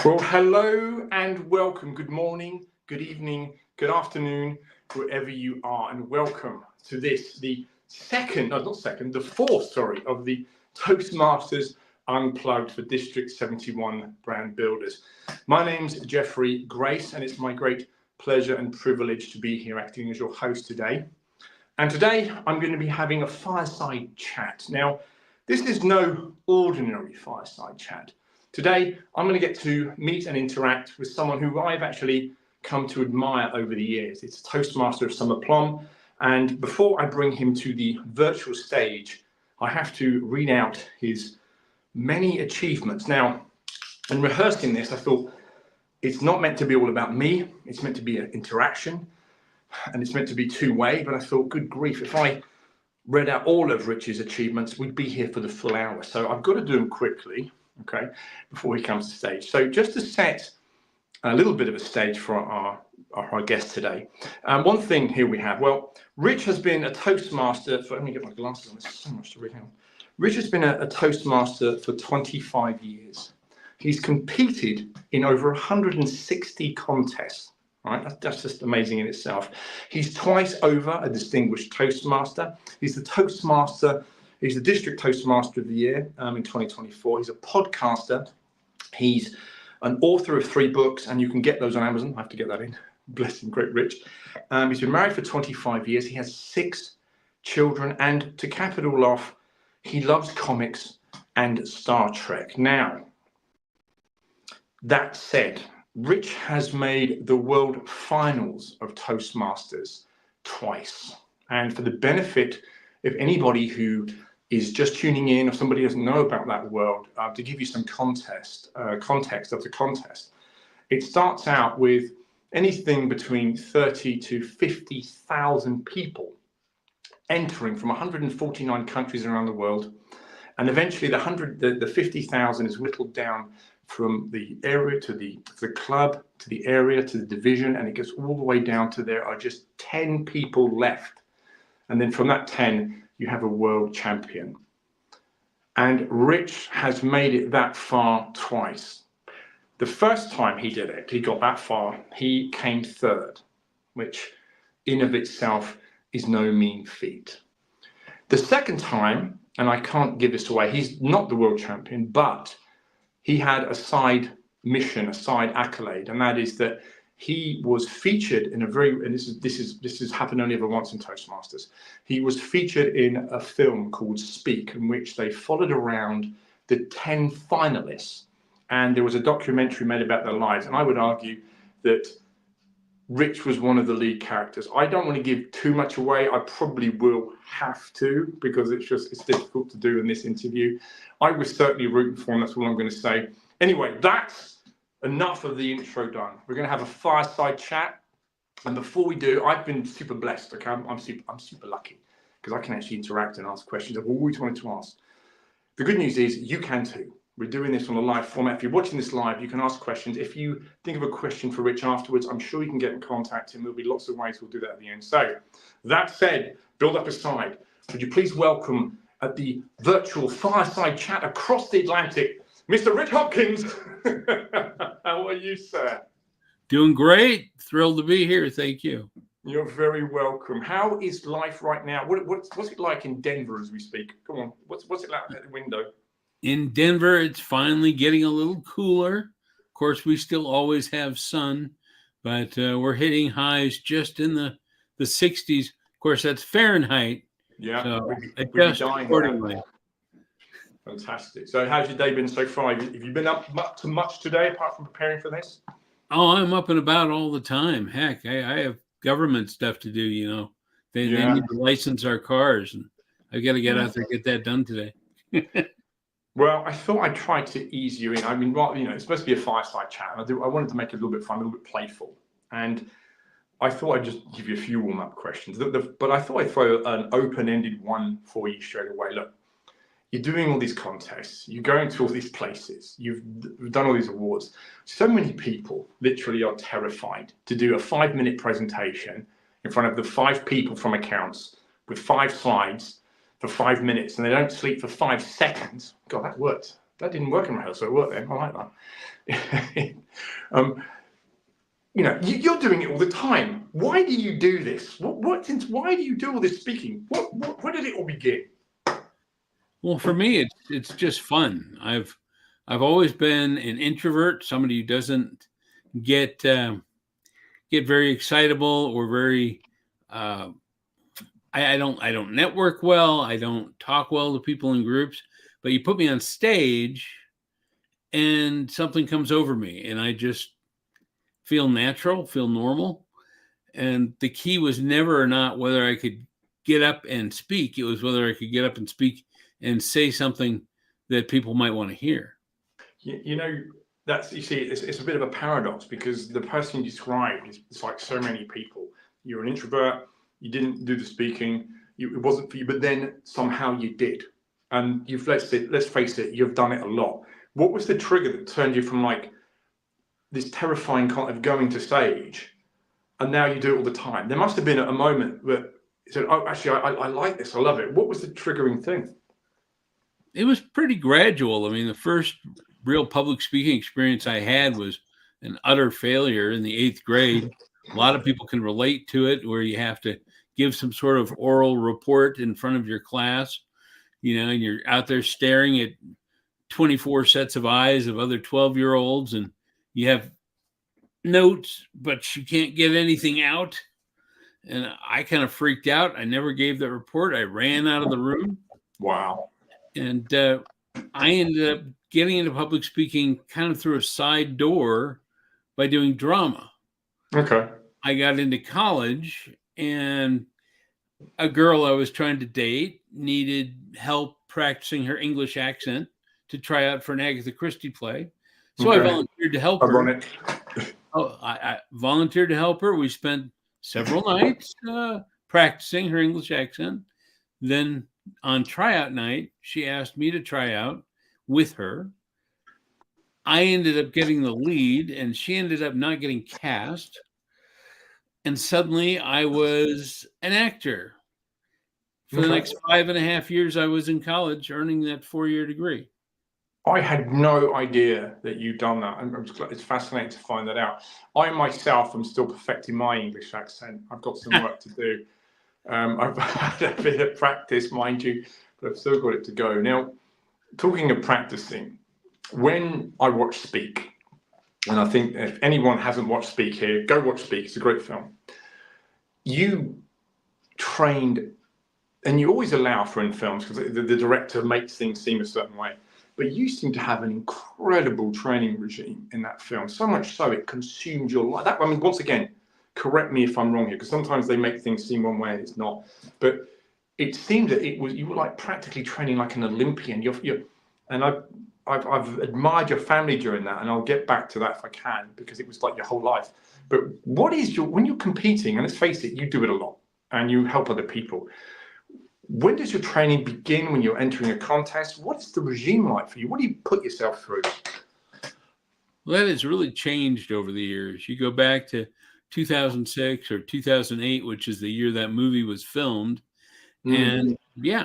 Well, hello and welcome. Good morning, good evening, good afternoon, wherever you are, and welcome to this, the fourth, of the Toastmasters Unplugged for District 71 brand builders. My name's Jeffrey Grace, and it's my great pleasure and privilege to be here acting as your host today. And today I'm going to be having a fireside chat. Now, this is no ordinary fireside chat. Today, I'm going to get to meet and interact with someone who I've actually come to admire over the years. It's a Toastmaster of some aplomb. And before I bring him to the virtual stage, I have to read out his many achievements. Now, in rehearsing this, I thought it's not meant to be all about me. It's meant to be an interaction, and it's meant to be two-way. But I thought, good grief, if I read out all of Rich's achievements, we'd be here for the full hour. So I've got to do them quickly. Okay, before he comes to stage. So just to set a little bit of a stage for our guest today. One thing here we have, well, Rich has been a Toastmaster for, let me get my glasses on, there's so much to read out. Rich has been a Toastmaster for 25 years. He's competed in over 160 contests, right? That's just amazing in itself. He's twice over a distinguished Toastmaster. He's the District Toastmaster of the Year in 2024. He's a podcaster. He's an author of 3 books, and you can get those on Amazon. I have to get that in. Bless him, great Rich. He's been married for 25 years. He has 6 children, and to cap it all off, he loves comics and Star Trek. Now, that said, Rich has made the world finals of Toastmasters twice. And for the benefit of anybody who is just tuning in, or somebody doesn't know about that world, to give you some context of the contest. It starts out with anything between 30 to 50,000 people entering from 149 countries around the world, and eventually the 50,000 is whittled down from the area to the club, to the area, to the division, and it gets all the way down to there are just 10 people left. And then from that 10, you have a world champion. And Rich has made it that far twice. The first time he did it, he got that far, he came 3rd, which in of itself is no mean feat. The second time, and I can't give this away, he's not the world champion, but he had a side mission, a side accolade, and that is that he was featured in and this has happened only ever once in Toastmasters. He was featured in a film called Speak, in which they followed around the 10 finalists, and there was a documentary made about their lives. And I would argue that Rich was one of the lead characters. I don't want to give too much away. I probably will have to, because it's difficult to do in this interview. I was certainly rooting for him. That's all I'm going to say. Anyway, that's enough of the intro done. We're going to have a fireside chat, and before we do, I've been super blessed. Okay, I'm super lucky because I can actually interact and ask questions I've always wanted to ask. The good news is you can too. We're doing this on a live format. If you're watching this live, you can ask questions. If you think of a question for Rich afterwards, I'm sure you can get in contact him. There'll be lots of ways we'll do that at the end. So that said, build up aside. Would you please welcome at the virtual fireside chat across the Atlantic, Mr. Rich Hopkins. How are you, sir? Doing great. Thrilled to be here. Thank you. You're very welcome. How is life right now? What's it like in Denver as we speak? Come on. What's it like at the window? In Denver, it's finally getting a little cooler. Of course, we still always have sun, but we're hitting highs just in the 60s. Of course, that's Fahrenheit. Yeah. So we'd be dying accordingly. Fantastic. So how's your day been so far? Have you been up to much today apart from preparing for this? Oh, I'm up and about all the time. Heck, I have government stuff to do, you know. They need to license our cars, and I've got to get out there and get that done today. Well, I thought I'd try to ease you in. I mean, it's supposed to be a fireside chat. I wanted to make it a little bit fun, a little bit playful. And I thought I'd just give you a few warm-up questions. But I thought I'd throw an open-ended one for you straight away. Look, you're doing all these contests. You're going to all these places. You've done all these awards. So many people literally are terrified to do a 5-minute presentation in front of the 5 people from accounts with 5 slides for 5 minutes, and they don't sleep for 5 seconds. God, that worked. That didn't work in rehearsal. It worked then. I like that. You know, you're doing it all the time. Why do you do this? Why do you do all this speaking? Where did it all begin? Well, for me, it's just fun. I've always been an introvert, somebody who doesn't get very excitable or very. I don't network well. I don't talk well to people in groups. But you put me on stage, and something comes over me, and I just feel natural, feel normal. And the key was never or not whether I could get up and speak. It was whether I could get up and speak and say something that people might want to hear. You know, you see, it's a bit of a paradox, because the person you described is like so many people. You're an introvert, you didn't do the speaking, it wasn't for you, but then somehow you did. And let's face it, you've done it a lot. What was the trigger that turned you from like this terrifying kind of going to stage, and now you do it all the time? There must have been a moment that you said, oh, actually, I like this, I love it. What was the triggering thing? It was pretty gradual. I mean, the first real public speaking experience I had was an utter failure in the 8th grade. A lot of people can relate to it, where you have to give some sort of oral report in front of your class, you know, and you're out there staring at 24 sets of eyes of other 12-year-olds, and you have notes, but you can't get anything out. And I kind of freaked out. I never gave that report. I ran out of the room. Wow. And I ended up getting into public speaking kind of through a side door by doing drama. Okay. I got into college, and a girl I was trying to date needed help practicing her English accent to try out for an Agatha Christie play. So Okay. I volunteered to help her. I volunteered to help her. We spent several nights practicing her English accent. Then on tryout night, she asked me to try out with her. I ended up getting the lead, and she ended up not getting cast. And suddenly I was an actor. For the next 5.5 years, I was in college earning that 4-year degree. I had no idea that you'd done that. It's fascinating to find that out. I myself am still perfecting my English accent. I've got some work to do. I've had a bit of practice, mind you, but I've still got it to go. Now, talking of practicing, when I watch Speak, and I think if anyone hasn't watched Speak here, go watch Speak. It's a great film. You trained, and you always allow for in films, because the director makes things seem a certain way. But you seem to have an incredible training regime in that film, so much so it consumed your life. I mean, once again, correct me if I'm wrong here, because sometimes they make things seem one way and it's not. But it seemed that you were like practically training like an Olympian. And I've admired your family during that, and I'll get back to that if I can, because it was like your whole life. But when you're competing, and let's face it, you do it a lot and you help other people. When does your training begin? When you're entering a contest, what is the regime like for you? What do you put yourself through? Well, that has really changed over the years. You go back to 2006 or 2008, which is the year that movie was filmed. And yeah,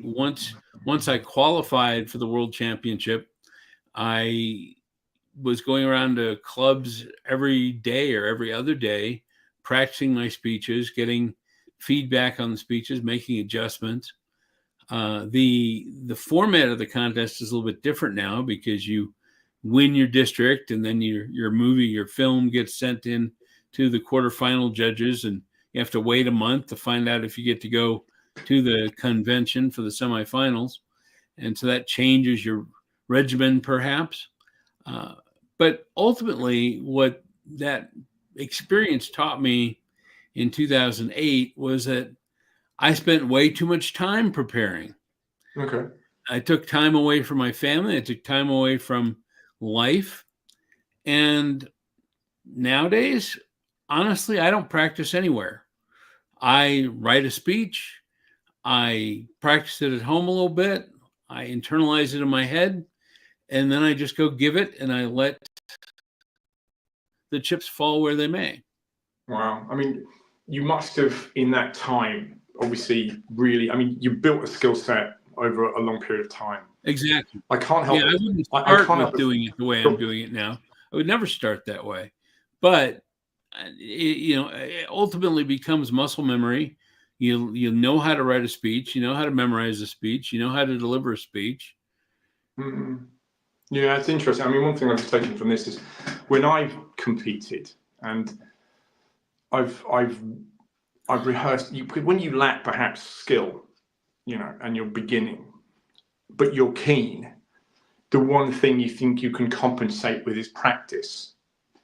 once I qualified for the World Championship, I was going around to clubs every day or every other day, practicing my speeches, getting feedback on the speeches, making adjustments. The format of the contest is a little bit different now, because you win your district, and then your movie, your film gets sent in to the quarterfinal judges, and you have to wait a month to find out if you get to go to the convention for the semifinals. And so that changes your regimen, perhaps. But ultimately, what that experience taught me in 2008 was that I spent way too much time preparing. Okay. I took time away from my family. I took time away from life. And nowadays, honestly, I don't practice anywhere. I write a speech. I practice it at home a little bit. I internalize it in my head, and then I just go give it, and I let the chips fall where they may. Wow. I mean, you must have, in that time, obviously, really, I mean, you built a skill set over a long period of time. Exactly. I can't help Yeah, I it. wouldn't I start can't with help it. doing it the way I'm doing it now. I would never start that way. But it ultimately becomes muscle memory. You know how to write a speech, you know how to memorize a speech, you know how to deliver a speech. Mm. Yeah, it's interesting. I mean, one thing I've taken from this is when I've competed and I've rehearsed. When you lack perhaps skill, and you're beginning, but you're keen. The one thing you think you can compensate with is practice.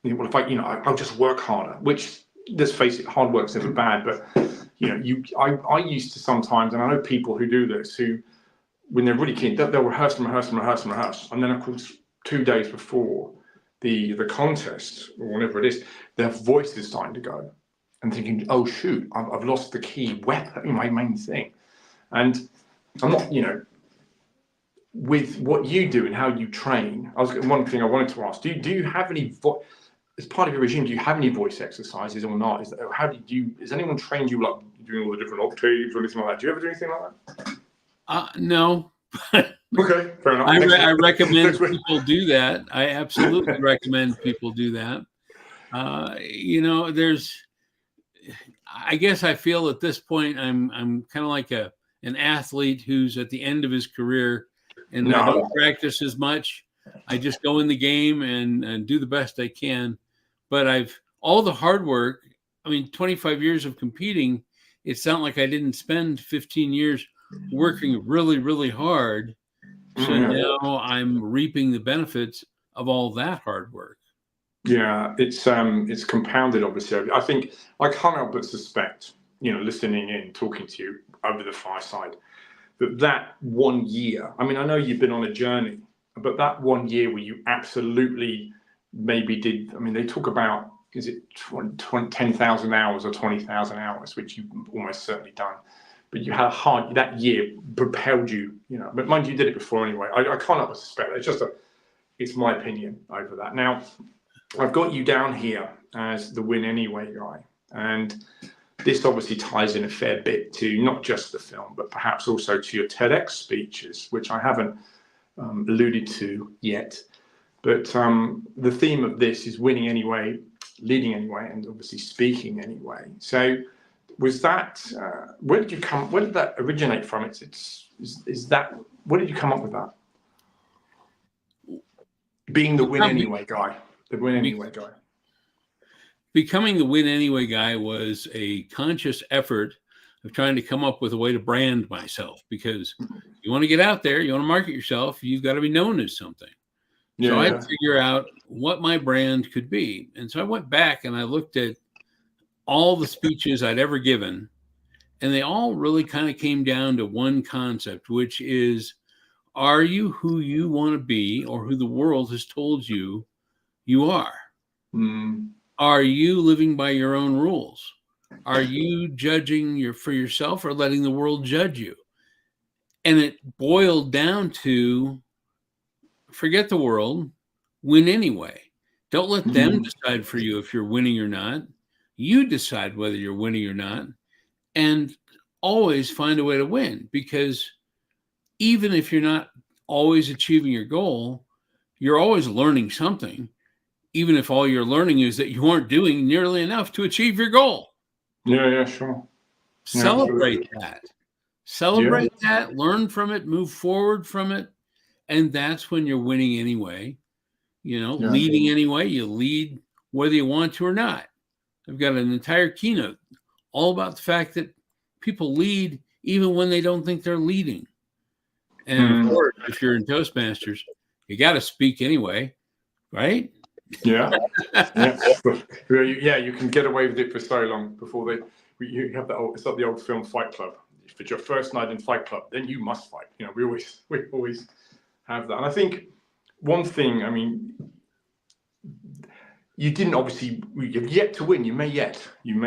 Well, if I'll just work harder. Which, let's face it, hard work's never bad. But I used to sometimes, and I know people who do this, who when they're really keen, they'll rehearse and rehearse and rehearse and rehearse, and then of course 2 days before the contest or whatever it is, their voice is starting to go, and thinking, oh shoot, I've lost the key weapon, my main thing. And I'm not, with what you do and how you train. One thing I wanted to ask: do you have any as part of your regime? Do you have any voice exercises or not? Has anyone trained you like doing all the different octaves or anything like that? Do you ever do anything like that? No. Okay, fair enough. I recommend people do that. I absolutely recommend people do that. I guess I feel at this point I'm kind of like an athlete who's at the end of his career, and I don't practice as much. I just go in the game and do the best I can. But all the hard work. I mean, 25 years of competing. It's not like I didn't spend 15 years working really, really hard. So now I'm reaping the benefits of all that hard work. Yeah, it's compounded, obviously. I think I can't help but suspect, listening in, talking to you over the fireside, that 1 year. I mean, I know you've been on a journey, but that 1 year where you absolutely maybe did. I mean, they talk about, is it 10,000 hours or 20,000 hours, which you've almost certainly done. But you had that year propelled you, But mind you, did it before anyway. I can't help but suspect. It's my opinion over that. Now, I've got you down here as the win anyway guy, and this obviously ties in a fair bit to not just the film, but perhaps also to your TEDx speeches, which I haven't alluded to yet. But the theme of this is winning anyway, leading anyway, and obviously speaking anyway. So, was that where did that originate from? Where did you come up with that? Being the win anyway guy. The win anyway guy. Becoming the win anyway guy was a conscious effort of trying to come up with a way to brand myself, because you want to get out there, you want to market yourself, you've got to be known as something. So I had to figure out what my brand could be. And so I went back and I looked at all the speeches I'd ever given, and they all really kind of came down to one concept, which is, are you who you want to be, or who the world has told you you are? Are you living by your own rules? Are you judging for yourself, or letting the world judge you? And it boiled down to, forget the world, win anyway. Don't let them decide for you if you're winning or not. You decide whether you're winning or not, and always find a way to win, because even if you're not always achieving your goal, you're always learning something, even if all you're learning is that you aren't doing nearly enough to achieve your goal. Yeah, sure. Celebrate that. Celebrate that, learn from it, move forward from it. And that's when you're winning anyway. Leading anyway. You lead whether you want to or not. I've got an entire keynote all about the fact that people lead even when they don't think they're leading. And of course, if you're in Toastmasters, you got to speak anyway, right? Yeah. You can get away with it for so long before you have that. It's like the old film Fight Club. If it's your first night in Fight Club, then you must fight. We always have that. And I think one thing, I mean, you didn't obviously. You've yet to win. You may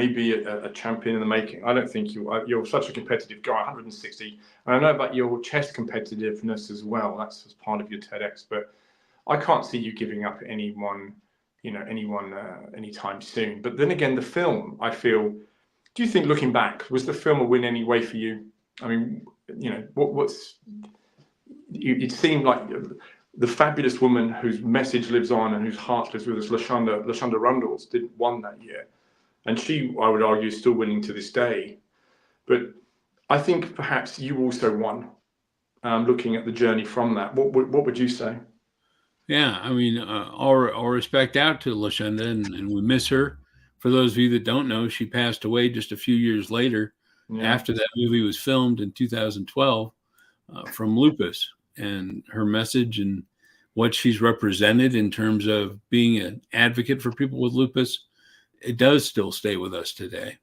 be a champion in the making. I don't think you're such a competitive guy. 160. And I know about your chess competitiveness as well. That's as part of your TEDx, but I can't see you giving up anyone anytime soon. But then again, the film, I feel. Do you think, looking back, was the film a win anyway for you? I mean, it seemed like the fabulous woman whose message lives on and whose heart lives with us, Lashonda Rundles, won that year. And she, I would argue, is still winning to this day. But I think perhaps you also won, looking at the journey from that. What would you say? Yeah, I mean, all respect out to Lashonda, and we miss her. For those of you that don't know, she passed away just a few years later after that movie was filmed in 2012 from lupus. And her message and what she's represented in terms of being an advocate for people with lupus, it does still stay with us today.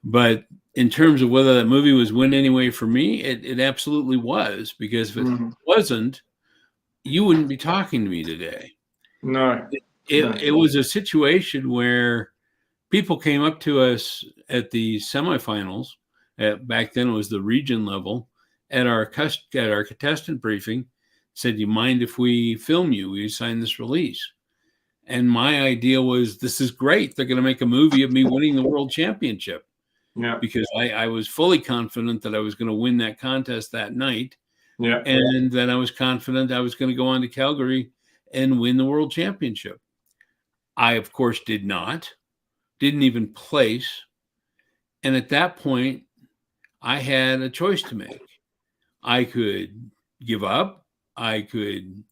But in terms of whether that movie was win anyway for me, it absolutely was, because if it wasn't, you wouldn't be talking to me today. No. It was a situation where people came up to us at the semifinals. Back then it was the region level, at our contestant briefing, said, "You mind if we film you? We sign this release." And my idea was, this is great. They're going to make a movie of me winning the world championship. Yeah. Because I was fully confident that I was going to win that contest that night. Yeah. And then I was confident I was going to go on to Calgary and win the world championship. I, of course, didn't even place. And at that point, I had a choice to make. I could give up. I could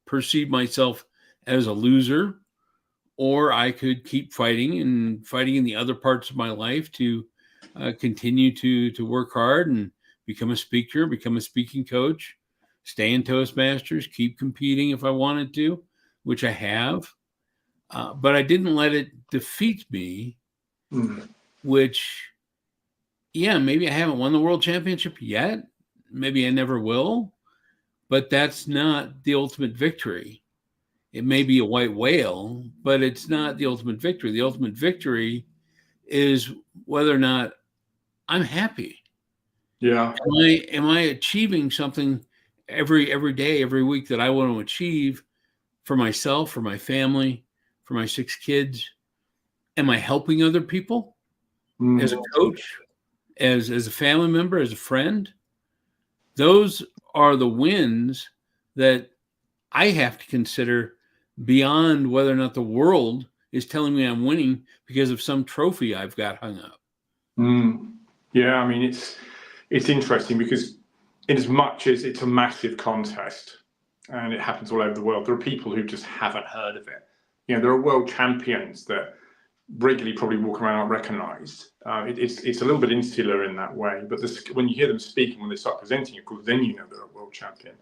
perceive myself as a loser, or I could keep fighting in the other parts of my life to continue to work hard and become a speaker, become a speaking coach, stay in Toastmasters, keep competing if I wanted to, which I have. But I didn't let it defeat me, which, yeah, maybe I haven't won the world championship yet. Maybe I never will. But that's not the ultimate victory. It may be a white whale, but it's not the ultimate victory. The ultimate victory is whether or not I'm happy. Yeah. Am I achieving something every day, every week that I want to achieve for myself, for my family, for my 6 kids? Am I helping other people as a coach, as a family member, as a friend? Those are the wins that I have to consider beyond whether or not the world is telling me I'm winning because of some trophy I've got hung up. Yeah, I mean, it's interesting because in as much as it's a massive contest and it happens all over the world, there are people who just haven't heard of it. You know, there are world champions that regularly probably walk around unrecognized. It's a little bit insular in that way, but when you hear them speaking, when they start presenting, of course, then you know they're a world champion.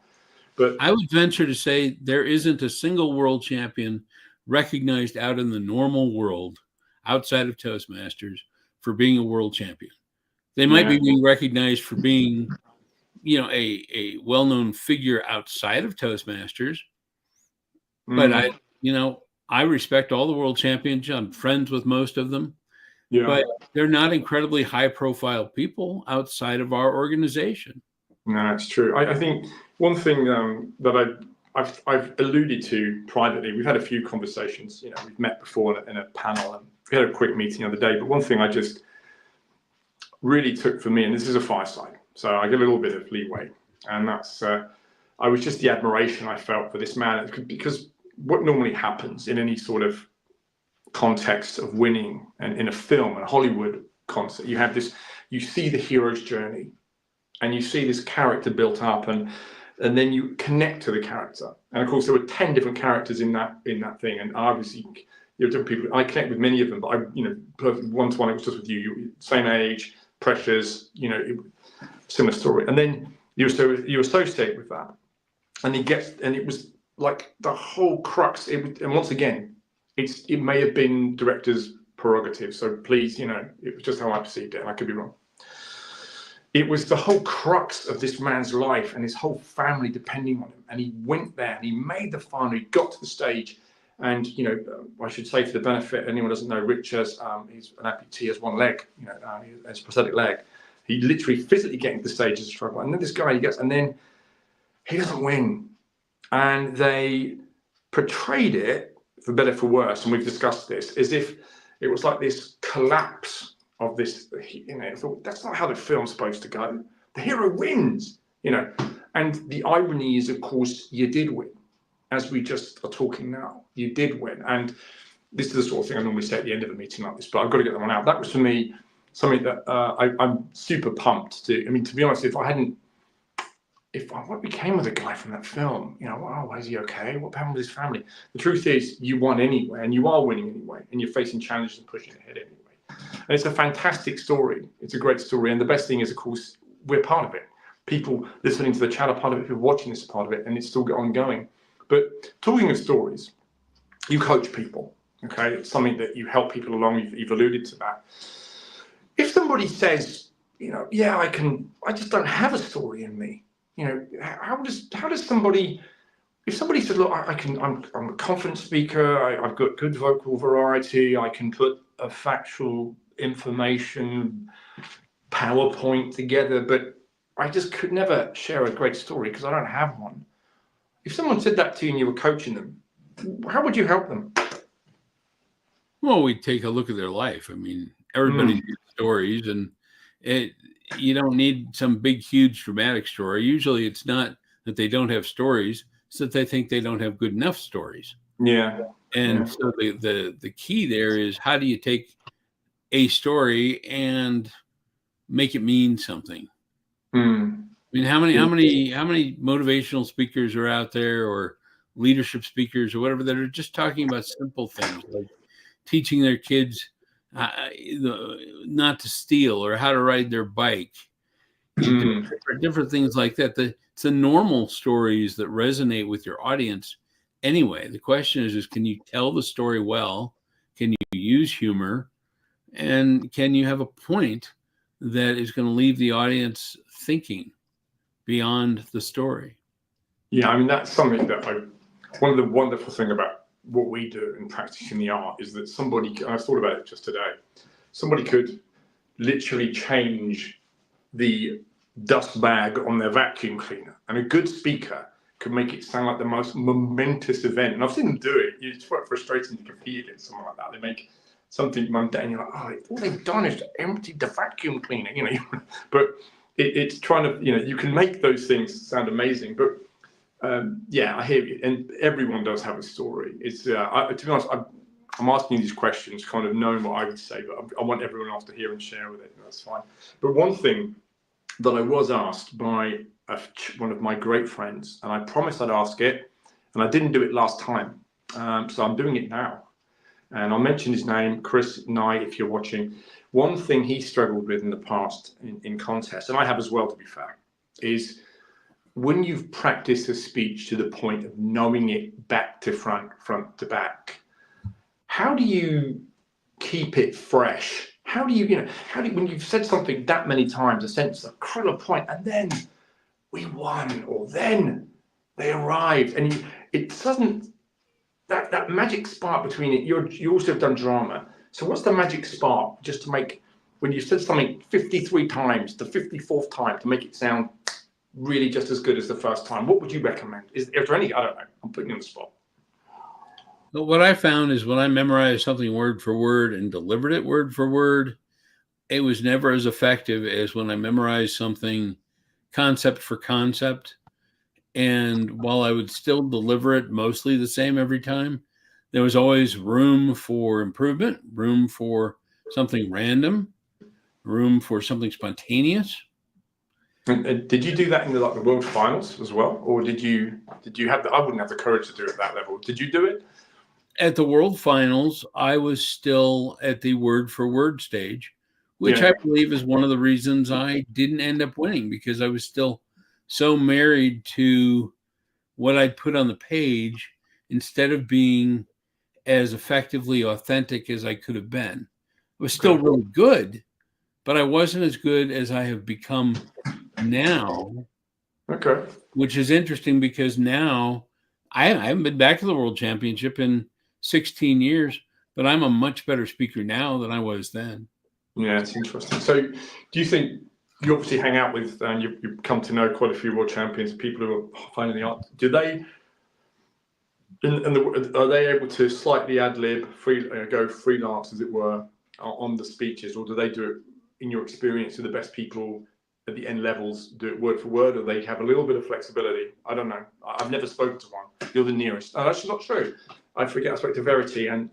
But I would venture to say there isn't a single world champion recognized out in the normal world outside of Toastmasters for being a world champion. They might be being recognized for being, you know, a well-known figure outside of Toastmasters. But I respect all the world champions. I'm friends with most of them. Yeah. But they're not incredibly high-profile people outside of our organization. No, it's true. I think one thing that I've alluded to privately, we've had a few conversations, you know, we've met before in a panel and we had a quick meeting the other day, but one thing I just really took for me, and this is a fireside, so I get a little bit of leeway, and that's, I was just the admiration I felt for this man, because what normally happens in any sort of context of winning, and in a film, a Hollywood concert, you have this, you see the hero's journey, and you see this character built up, and then you connect to the character. And of course, there were 10 different characters in that thing, and obviously there are different people. I connect with many of them, but one-to-one, it was just with you, same age, pressures, similar story. And then you associate with that, and it was like the whole crux. And once again, it may have been director's prerogative, so please, it was just how I perceived it, and I could be wrong. It was the whole crux of this man's life and his whole family depending on him. And he went there and he made the final, he got to the stage. And, I should say, for the benefit, anyone doesn't know, Rich he's an amputee, has one leg, has a prosthetic leg. He literally physically getting to the stage is a struggle. And then this guy and then he doesn't win. And they portrayed it, for better for worse, and we've discussed this, as if it was like this collapse of this, I thought, that's not how the film's supposed to go. The hero wins, and And the irony is, of course, you did win. As we just are talking now, you did win. And this is the sort of thing I normally say at the end of a meeting like this, but I've got to get that one out. That was for me something that I'm super pumped to. I mean, to be honest, what became of the guy from that film? You know, oh, is he okay? What happened with his family? The truth is, you won anyway, and you are winning anyway, and you're facing challenges and pushing ahead anyway. And it's a fantastic story. It's a great story. And the best thing is, of course, we're part of it. People listening to the chat are part of it, people watching this are part of it, and it's still ongoing. But talking of stories, you coach people, okay? It's something that you help people along. You've alluded to that. If somebody says, you know, yeah, I just don't have a story in me. You know, how does somebody, if somebody says, look, I'm a confident speaker, I've got good vocal variety, I can put a factual information PowerPoint together, but I just could never share a great story because I don't have one. If someone said that to you and you were coaching them, how would you help them? Well, we take a look at their life. I mean, everybody needs stories, and you don't need some big, huge, dramatic story. Usually it's not that they don't have stories, it's that they think they don't have good enough stories. Yeah. And so the key there is, how do you take a story and make it mean something? I mean, how many motivational speakers are out there, or leadership speakers or whatever, that are just talking about simple things like teaching their kids not to steal, or how to ride their bike, different things like that. It's the normal stories that resonate with your audience anyway. The question is can you tell the story well? Can you use humor? And can you have a point that is going to leave the audience thinking beyond the story? Yeah, I mean, that's something that one of the wonderful things about what we do in practicing the art is that I thought about it just today, somebody could literally change the dust bag on their vacuum cleaner, and a good speaker could make it sound like the most momentous event. And I've seen them do it. It's quite frustrating to compete against someone like that. They make something mundane, you're like, oh, all they've done is emptied the vacuum cleaner, you know. But it's trying to, you know, you can make those things sound amazing. But yeah, I hear you, and everyone does have a story. It's to be honest, I'm asking these questions kind of knowing what I would say, but I want everyone else to hear and share with it, and that's fine. But one thing that I was asked by one of my great friends, and I promised I'd ask it, and I didn't do it last time, so I'm doing it now. And I'll mention his name, Chris Nye, if you're watching. One thing he struggled with in the past in contests, and I have as well, to be fair, is when you've practiced a speech to the point of knowing it back to front to back, how do you keep it fresh? How do you, when you've said something that many times, a sentence, a critical point, and then we won, or then they arrived, and it doesn't, that magic spark between it, you also have done drama. So what's the magic spark just to make, when you said something 53 times, the 54th time, to make it sound really just as good as the first time? What would you recommend? Is there any, I don't know, I'm putting you on the spot. But what I found is when I memorized something word for word and delivered it word for word, it was never as effective as when I memorized something concept for concept. And while I would still deliver it mostly the same every time, there was always room for improvement, room for something random, room for something spontaneous. And did you do that in the world finals as well, or did you have I wouldn't have the courage to do it at that level. Did you do it? At the world finals, I was still at the word for word stage, which I believe is one of the reasons I didn't end up winning, because I was still so married to what I'd put on the page instead of being as effectively authentic as I could have been. I was still really good, but I wasn't as good as I have become now. Okay. Which is interesting, because now I haven't been back to the World Championship in 16 years, but I'm a much better speaker now than I was then. Yeah, it's interesting. So do you think, you obviously hang out with, and you've come to know quite a few world champions, people who are finding the art, do they, are they able to slightly ad-lib, go freelance, as it were, on the speeches, or do they do it, in your experience, to the best people at the end levels do it word for word, or they have a little bit of flexibility. I don't know. I've never spoken to one. You're the nearest. Oh, that's not true. I forget I spoke to Verity and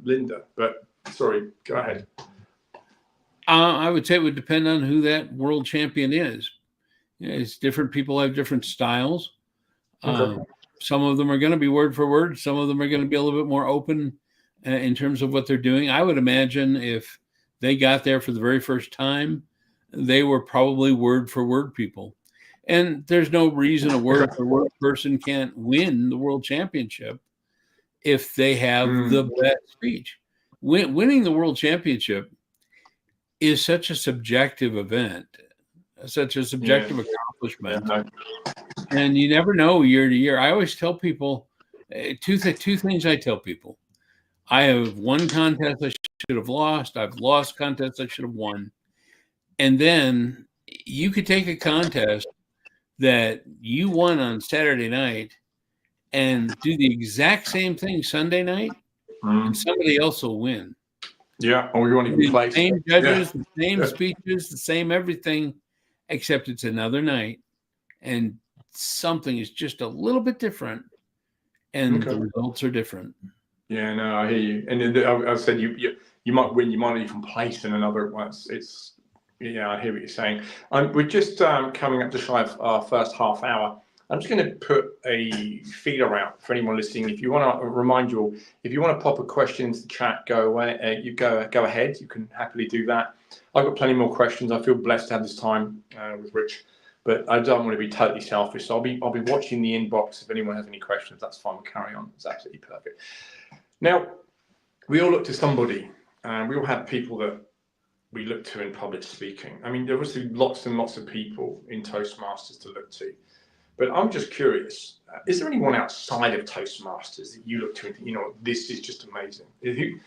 Linda, but sorry, go ahead. I would say it would depend on who that world champion is. It's different. People have different styles. Okay. Some of them are going to be word for word. Some of them are going to be a little bit more open in terms of what they're doing. I would imagine if they got there for the very first time, they were probably word for word people. And there's no reason a word for word person can't win the world championship if they have the best speech. Winning the world championship is such a subjective event, such a subjective accomplishment. Yeah. And you never know year to year. I always tell people two things I tell people. I have won contests I should have lost. I've lost contests I should have won. And then you could take a contest that you won on Saturday night and do the exact same thing Sunday night, and somebody else will win. Yeah, or you want to play. The same judges, the same speeches, the same everything, except it's another night, and something is just a little bit different, and the results are different. Yeah, no, I hear you. And I said you might win, you might even place in another one. It's yeah, I hear what you're saying. We're just coming up to shy of our first half hour. I'm just going to put a feeler out for anyone listening. If you want to remind you all, if you want to pop a question into the chat, go away. You go ahead. You can happily do that. I've got plenty more questions. I feel blessed to have this time with Rich, but I don't want to be totally selfish. So I'll be watching the inbox. If anyone has any questions, that's fine. We'll carry on. It's absolutely perfect. Now, we all look to somebody, and we all have people that we look to in public speaking. I mean, there was lots and lots of people in Toastmasters to look to. But I'm just curious, is there anyone outside of Toastmasters that you look to and think, you know, this is just amazing? Who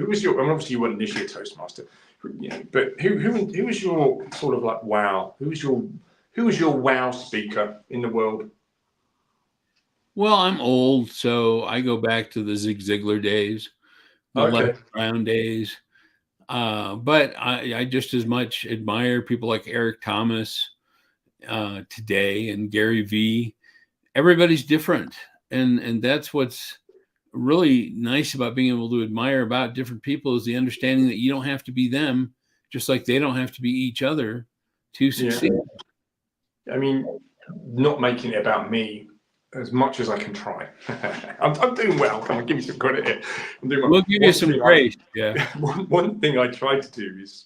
was your, I mean, obviously you weren't initially a Toastmaster, you know, but who was your sort of like, wow, who was your wow speaker in the world? Well, I'm old, so I go back to the Zig Ziglar days, the Les Brown days. But I just as much admire people like Eric Thomas today and Gary Vee. Everybody's different, and that's what's really nice about being able to admire about different people, is the understanding that you don't have to be them, just like they don't have to be each other to succeed. Yeah. I mean, not making it about me as much as I can try. I'm doing well. Come on, give me some credit here. I'm doing well. We'll give you some grace. One thing I try to do is,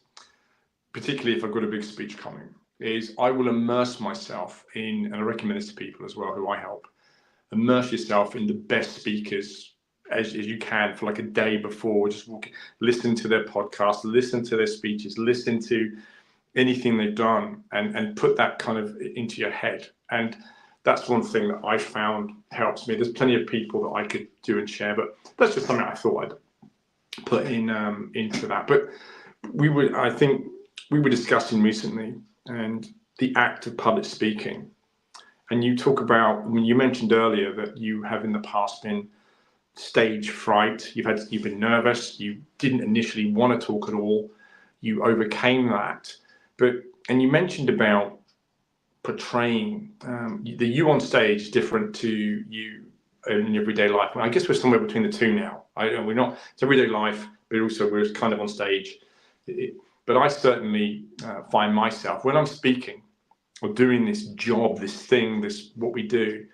particularly if I've got a big speech coming, is I will immerse myself in, and I recommend this to people as well who I help, immerse yourself in the best speakers as you can for like a day before. Just listen to their podcast, listen to their speeches, listen to anything they've done, and put that kind of into your head. And that's one thing that I found helps me. There's plenty of people that I could do and share, but that's just something I thought I'd put in into that. But I think we were discussing recently, and the act of public speaking. And you talk about, I mean, you mentioned earlier that you have in the past been stage fright. You've been nervous. You didn't initially want to talk at all. You overcame that. And you mentioned about portraying the you on stage is different to you in everyday life. I guess we're somewhere between the two now. We're not, it's everyday life, but also we're kind of on stage. But I certainly find myself, when I'm speaking or doing this job, this thing, this what we do,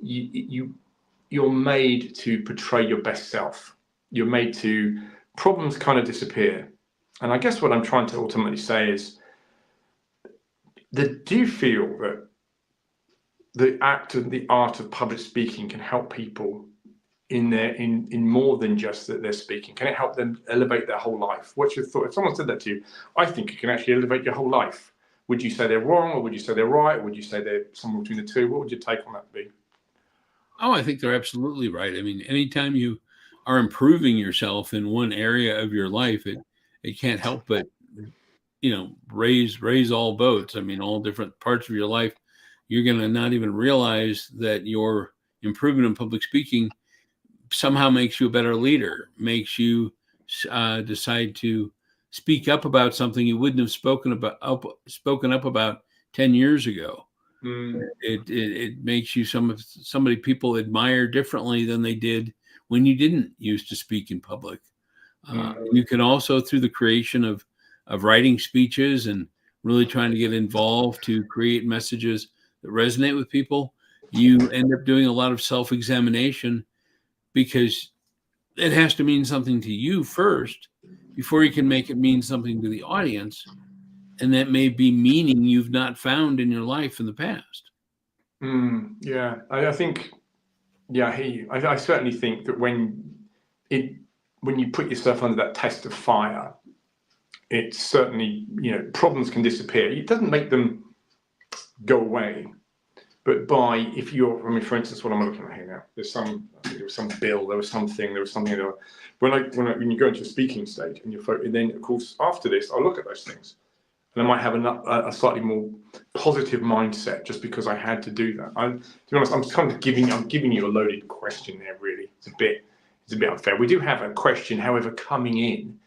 you're made to portray your best self. You're made to, problems kind of disappear. And I guess what I'm trying to ultimately say is, do you feel that the art of public speaking can help people in more than just that they're speaking? Can it help them elevate their whole life? What's your thought? If someone said that to you, I think it can actually elevate your whole life. Would you say they're wrong, or would you say they're right? Or would you say they're somewhere between the two? What would your take on that be? Oh, I think they're absolutely right. I mean, anytime you are improving yourself in one area of your life, it can't help but, you know, raise all boats. I mean, all different parts of your life, you're going to not even realize that your improvement in public speaking somehow makes you a better leader, makes you decide to speak up about something you wouldn't have spoken up about 10 years ago. It makes you somebody people admire differently than they did when you didn't used to speak in public. You can also, through the creation of writing speeches and really trying to get involved to create messages that resonate with people, you end up doing a lot of self-examination, because it has to mean something to you first before you can make it mean something to the audience. And that may be meaning you've not found in your life in the past. Yeah, I think, yeah, I hear you. I certainly think that when you put yourself under that test of fire, it's certainly, problems can disappear. It doesn't make them go away, but if you're, for instance, what I'm looking at here now, there was some bill, there was something. When you go into a speaking stage and then of course after this, I'll look at those things, and I might have a slightly more positive mindset just because I had to do that. To be honest, I'm giving you a loaded question there. Really, it's a bit unfair. We do have a question, however, coming in,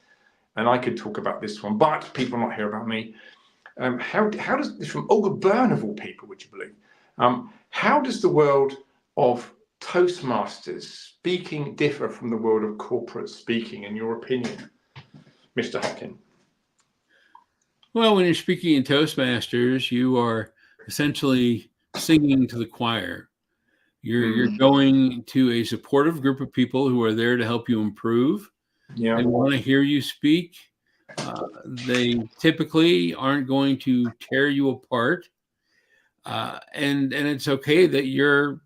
and I could talk about this one, but people are not here about me. How does this, from Olga Byrne of all people, would you believe? How does the world of Toastmasters speaking differ from the world of corporate speaking, in your opinion, Mr. Hockin? Well, when you're speaking in Toastmasters, you are essentially singing to the choir. You're going to a supportive group of people who are there to help you improve. Yeah. They want to hear you speak. They typically aren't going to tear you apart. And it's okay that you're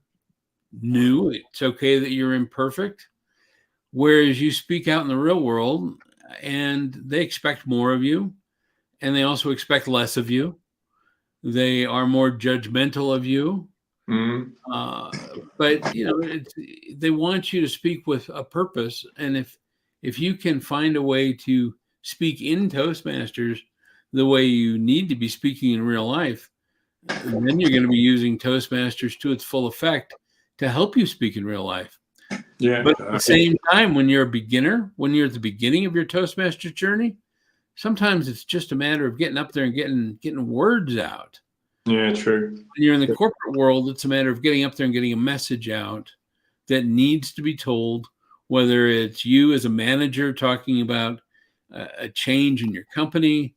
new. It's okay that you're imperfect. Whereas you speak out in the real world and they expect more of you, and they also expect less of you. They are more judgmental of you. But they want you to speak with a purpose. And if you can find a way to speak in Toastmasters the way you need to be speaking in real life, then you're going to be using Toastmasters to its full effect to help you speak in real life. Yeah. But at the same time, when you're a beginner, when you're at the beginning of your Toastmasters journey, sometimes it's just a matter of getting up there and getting words out. Yeah, true. When you're in the corporate world, it's a matter of getting up there and getting a message out that needs to be told, whether it's you as a manager talking about a change in your company,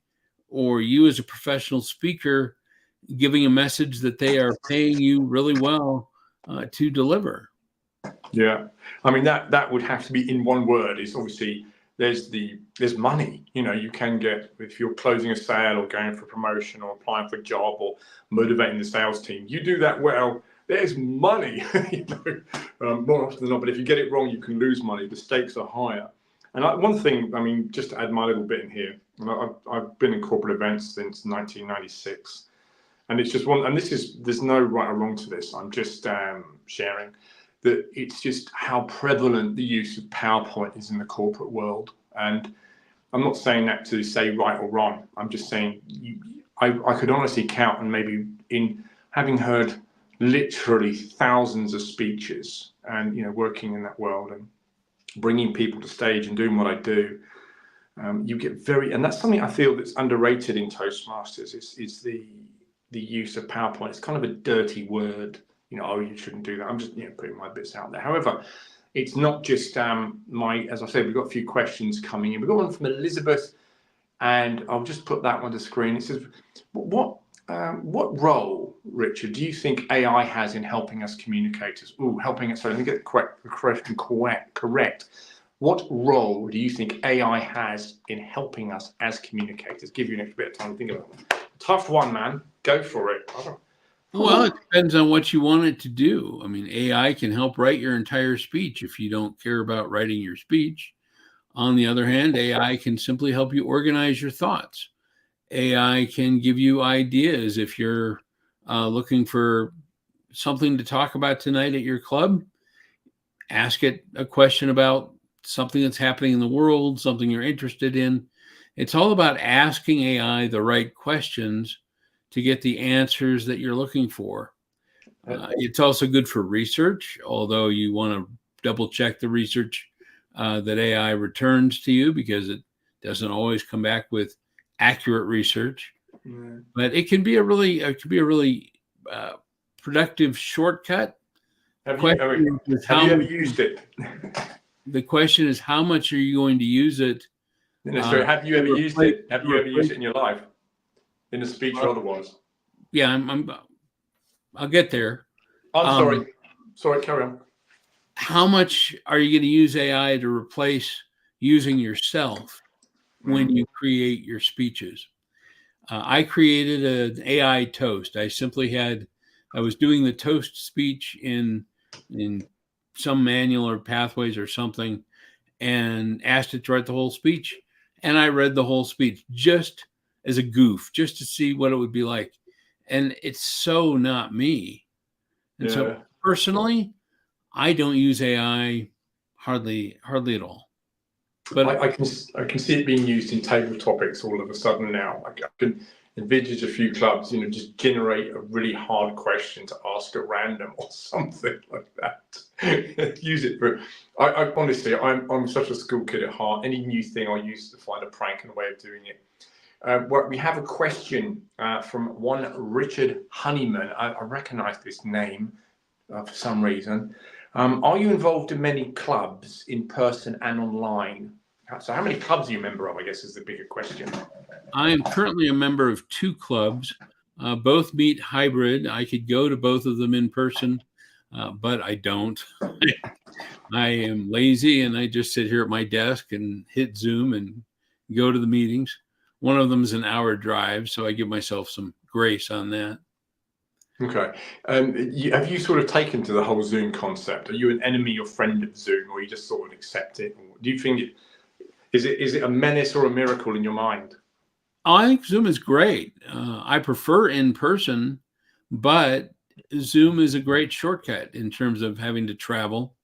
or you as a professional speaker giving a message that they are paying you really well to deliver. Yeah, I mean that would have to be in one word. Is obviously there's money. You can get, if you're closing a sale or going for a promotion or applying for a job or motivating the sales team. You do that well, there's money. More often than not. But if you get it wrong, you can lose money. The stakes are higher. And one thing, I mean, just to add my little bit in here, I've been in corporate events since 1996. And it's just one, and there's no right or wrong to this. I'm just sharing that it's just how prevalent the use of PowerPoint is in the corporate world. And I'm not saying that to say right or wrong. I'm just saying I could honestly count, and maybe in having heard literally thousands of speeches and, working in that world and bringing people to stage and doing what I do, you get and that's something I feel that's underrated in Toastmasters is the use of PowerPoint. It's kind of a dirty word, you shouldn't do that. I'm just putting my bits out there. However, it's not just as I said, we've got a few questions coming in. We've got one from Elizabeth, and I'll just put that one to the screen. It says, what role, Richard, do you think AI has in helping us communicators? Helping us, sorry, let me get the question correct. What role do you think AI has in helping us as communicators? Give you an extra bit of time to think about it. Tough one, man. Go for it. Well, it depends on what you want it to do. I mean, AI can help write your entire speech if you don't care about writing your speech. On the other hand, AI can simply help you organize your thoughts. AI can give you ideas if you're looking for something to talk about tonight at your club. Ask it a question about something that's happening in the world, something you're interested in. It's all about asking AI the right questions to get the answers that you're looking for. It's also good for research, although you want to double check the research that AI returns to you, because it Doesn't always come back with accurate research, Yeah. but it can be a really productive shortcut. Have you ever used it? The question is, how much are you going to use it? Sorry, have you ever used it? Have you ever used it in your life, in a speech or otherwise? Yeah, I'll get there. I'm sorry. Sorry, carry on. How much are you going to use AI to replace using yourself when you create your speeches? I created an AI toast. I was doing the toast speech in some manual or pathways or something, and asked it to write the whole speech. And I read the whole speech just as a goof, just to see what it would be like. And it's so not me. And so personally, I don't use AI hardly at all. But I can see it being used in table topics all of a sudden now. I can envisage a few clubs, just generate a really hard question to ask at random or something like that. Use it for. I honestly, I'm such a school kid at heart. Any new thing I use to find a prank and a way of doing it. We have a question from one Richard Honeyman. I recognise this name for some reason. Are you involved in many clubs in person and online? So how many clubs are you a member of, I guess, is the bigger question. I am currently a member of 2 clubs. Both meet hybrid. I could go to both of them in person, but I don't. I am lazy, and I just sit here at my desk and hit Zoom and go to the meetings. One of them is an hour drive, so I give myself some grace on that. Okay. Have you sort of taken to the whole Zoom concept? Are you an enemy or friend of Zoom, or you just sort of accept it? Or do you think is it a menace or a miracle in your mind? I think Zoom is great. I prefer in person, but Zoom is a great shortcut in terms of having to travel.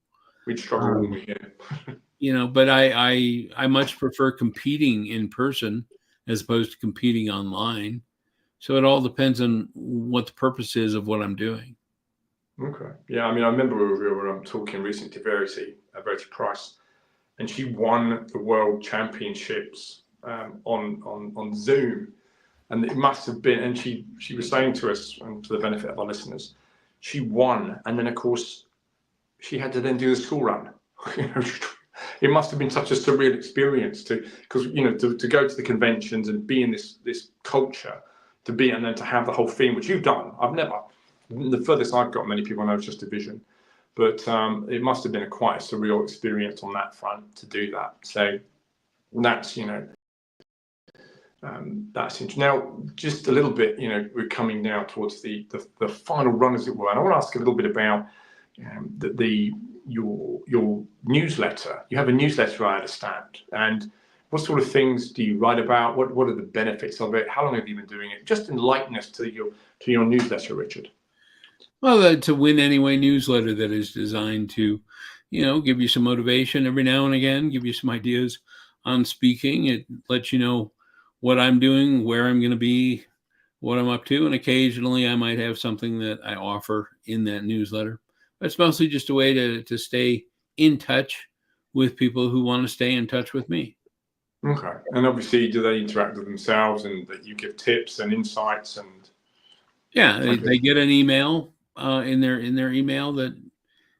We'd struggle when we hear. But I much prefer competing in person as opposed to competing online. So it all depends on what the purpose is of what I'm doing. Okay. Yeah, I mean, I remember we were talking recently to Verity Price, and she won the World Championships on Zoom, and it must have been. And she was saying to us, and for the benefit of our listeners, she won, and then of course she had to then do the school run. It must have been such a surreal experience to go to the conventions and be in this culture, and then to have the whole thing, which you've done. The furthest I've got, many people know, is just division, but it must have been quite a surreal experience on that front to do that. So that's that's interesting. Now, just a little bit, we're coming now towards the final run, as it were, and I want to ask a little bit about your newsletter. You have a newsletter, I understand, and what sort of things do you write about? What are the benefits of it? How long have you been doing it? Just enlighten us to your newsletter, Richard. Well, it's a Win Anyway newsletter that is designed to, give you some motivation every now and again, give you some ideas on speaking. It lets you know what I'm doing, where I'm going to be, what I'm up to, and occasionally I might have something that I offer in that newsletter. But it's mostly just a way to stay in touch with people who want to stay in touch with me. Okay. And obviously, do they interact with themselves, and that you give tips and insights? And yeah, they get an email in their email that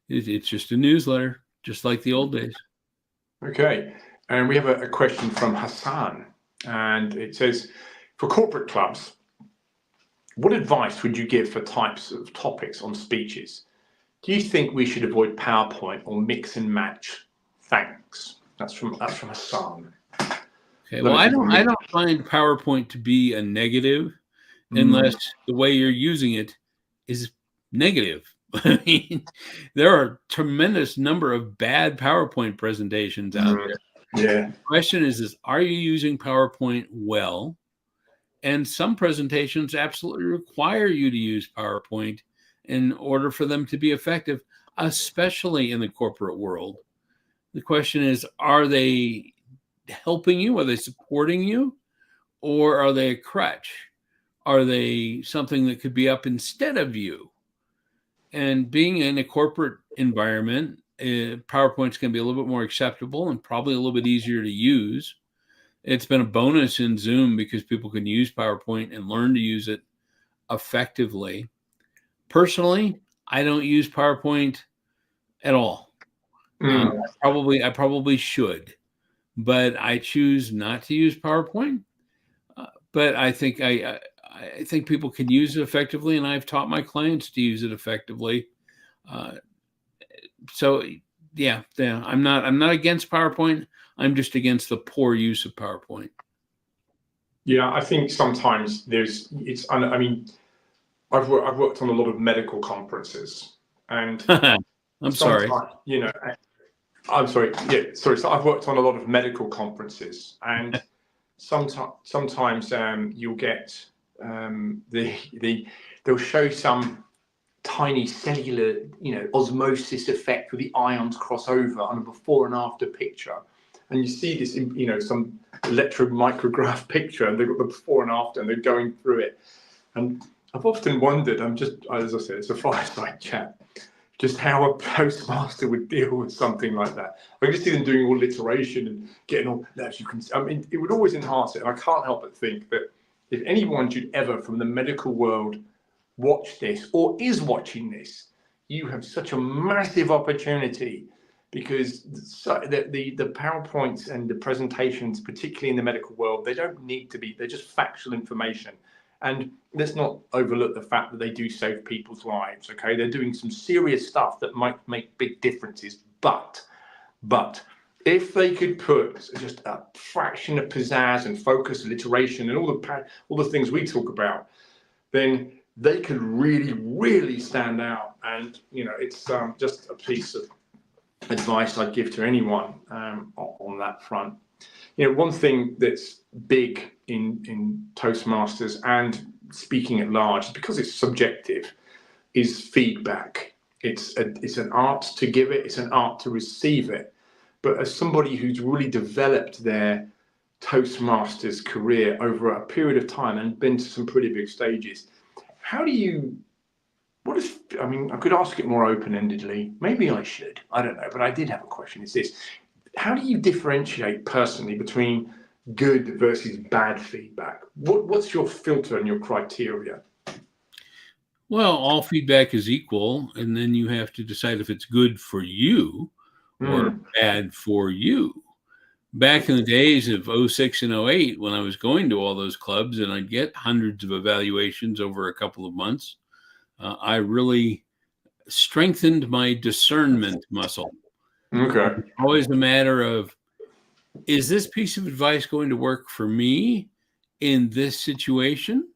it's just a newsletter, just like the old days. Okay. And we have a question from Hassan, and it says, for corporate clubs, what advice would you give for types of topics on speeches? Do you think we should avoid PowerPoint or mix and match? Thanks. That's from Hassan. Okay. Well, I don't find PowerPoint to be a negative unless the way you're using it is negative. I mean, there are a tremendous number of bad PowerPoint presentations out there. Yeah. The question is, are you using PowerPoint well? And some presentations absolutely require you to use PowerPoint in order for them to be effective, especially in the corporate world. The question is, are they helping you? Are they supporting you? Or are they a crutch? Are they something that could be up instead of you? And being in a corporate environment, PowerPoint's going to be a little bit more acceptable and probably a little bit easier to use. it's been a bonus in Zoom because people can use PowerPoint and learn to use it effectively. Personally, I don't use PowerPoint at all. I probably should, but I choose not to use PowerPoint. But I think I think people can use it effectively, and I've taught my clients to use it effectively. So yeah, I'm not against PowerPoint. I'm just against the poor use of PowerPoint. Yeah, I think sometimes I mean, I've worked on a lot of medical conferences, and I'm sorry. You know, I'm sorry. Yeah, sorry. So I've worked on a lot of medical conferences, and sometimes you'll get they'll show some tiny cellular, osmosis effect where the ions cross over on a before and after picture, and you see this, some electron micrograph picture, and they've got the before and after, and they're going through it. And I've often wondered, as I said, it's a fireside chat, just how a postmaster would deal with something like that. I can just see them doing all alliteration and getting all, as you can, I mean, it would always enhance it. And I can't help but think that if anyone should ever from the medical world watch this or is watching this, you have such a massive opportunity, because the PowerPoints and the presentations, particularly in the medical world, they don't need to be, they're just factual information. And let's not overlook the fact that they do save people's lives, okay? They're doing some serious stuff that might make big differences. But if they could put just a fraction of pizzazz and focus, alliteration, and all the things we talk about, then they could really, really stand out. And, it's just a piece of advice I'd give to anyone on that front. One thing that's big in Toastmasters and speaking at large, because it's subjective, is feedback. It's an art to give it, it's an art to receive it. But as somebody who's really developed their Toastmasters career over a period of time and been to some pretty big stages, I could ask it more open-endedly. Maybe I should. I don't know. But I did have a question. It's this. How do you differentiate personally between good versus bad feedback? What's your filter and your criteria? Well, all feedback is equal, and then you have to decide if it's good for you or bad for you. Back in the days of 06 and 08, when I was going to all those clubs and I'd get hundreds of evaluations over a couple of months, I really strengthened my discernment muscle. Okay. It's always a matter of, is this piece of advice going to work for me in this situation?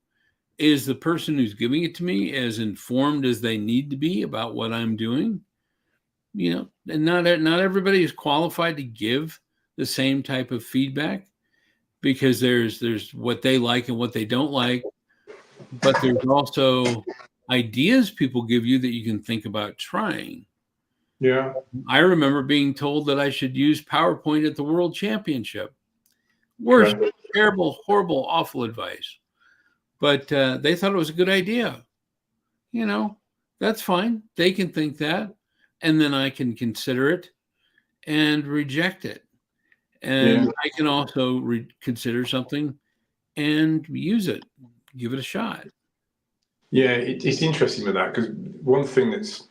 Is the person who's giving it to me as informed as they need to be about what I'm doing? And not everybody is qualified to give the same type of feedback, because there's what they like and what they don't like, but there's also ideas people give you that you can think about trying. Yeah. I remember being told that I should use PowerPoint at the World Championship. Worst, terrible, horrible, awful advice. But they thought it was a good idea. That's fine. They can think that, and then I can consider it and reject it. And I can also consider something and use it, give it a shot. Yeah, it's interesting with that, because one thing that's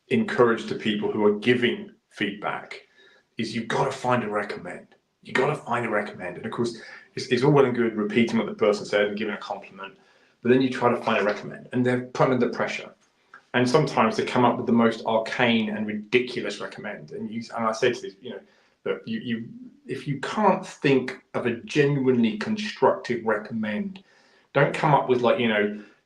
encouraged to people who are giving feedback is you've got to find a recommend. You've got to find a recommend. And of course, it's all well and good repeating what the person said and giving a compliment, but then you try to find a recommend, and they're put under pressure. And sometimes they come up with the most arcane and ridiculous recommend. And I said to this, that if you can't think of a genuinely constructive recommend, don't come up with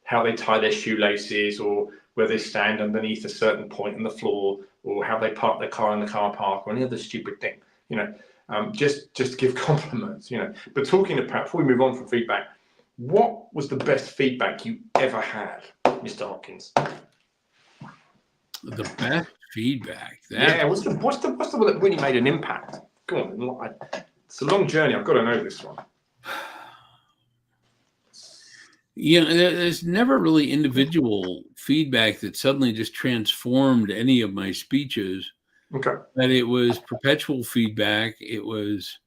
how they tie their shoelaces, or where they stand underneath a certain point on the floor, or how they park their car in the car park, or any other stupid thing. Just give compliments. But talking about, before we move on from feedback, what was the best feedback you ever had, Mr. Hopkins? The best feedback. What's the one that really made an impact? Go on. It's a long journey. I've got to know this one. There's never really individual feedback that suddenly just transformed any of my speeches. Okay. But it was perpetual feedback. It was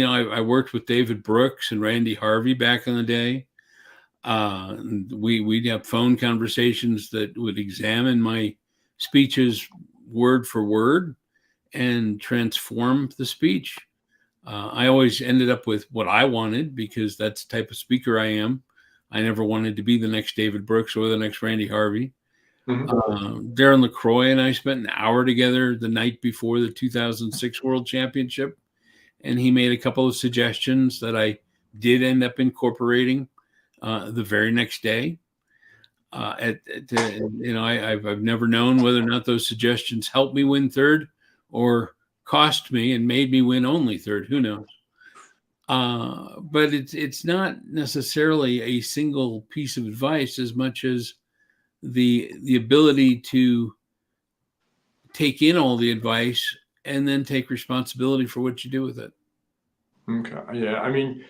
I worked with David Brooks and Randy Harvey back in the day. We'd have phone conversations that would examine my speeches word for word and transform the speech. I always ended up with what I wanted because that's the type of speaker I am. I never wanted to be the next David Brooks or the next Randy Harvey. Darren LaCroix and I spent an hour together the night before the 2006 World Championship, and he made a couple of suggestions that I did end up incorporating the very next day. I've never known whether or not those suggestions helped me win third or cost me and made me win only third. Who knows? But it's not necessarily a single piece of advice as much as the ability to take in all the advice and then take responsibility for what you do with it. Okay. Yeah. I mean,